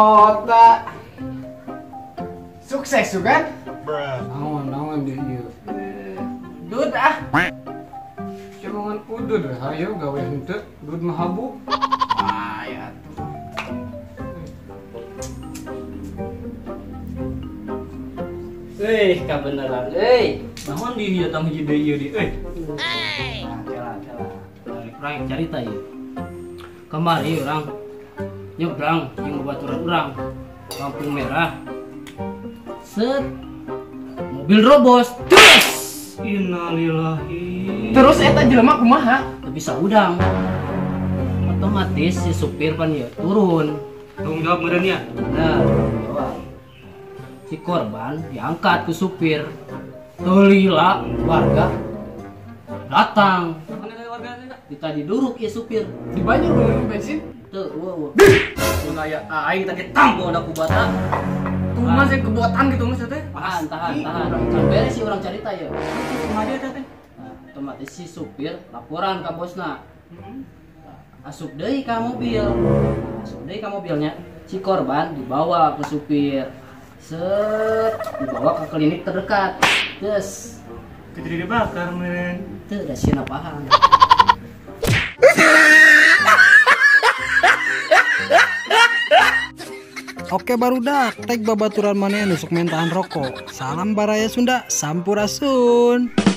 kota. Sukses juga kan? Naon di ieu. Dud ah. Jangan udud hayu gawe henteu, dud mah habu. Ah ya tuh. Kabeneran Naon di ieu tang hiji deui ieu di Nah, balik orang cerita ya. Kemarin orang nyebrang yang bebaturan orang lampu merah. Set mobil robos. Terus Innalillahi. Terus eta jelema kumaha? tapi saudang. Otomatis si supir pan ya turun. Tanggung jawab meureun ya. Nah, jawab. Si korban diangkat ke supir. Telila warga datang. Mana kayak warga teh? Kita diduruk ya supir. Di banyak minum bensin. Tuh, wow. Mun aya aing tadi tampo da ku bata. Kumaha saya kebuatan gitu mas teh? Tahan. Kan beres si orang cerita ya. Kumaha dia teh? Nah, otomatis si supir laporan ke bosna. Asup deui ka mobil. Asup deui ka mobilnya. Si korban dibawa ke supir. Set, dibawa ke klinik terdekat. Terus, Kejadian dibakar meureun. teu da sieuna paham. Oke barudak, tek babaturan maneh nusuk mentahan rokok. Salam Baraya Sunda, Sampurasun.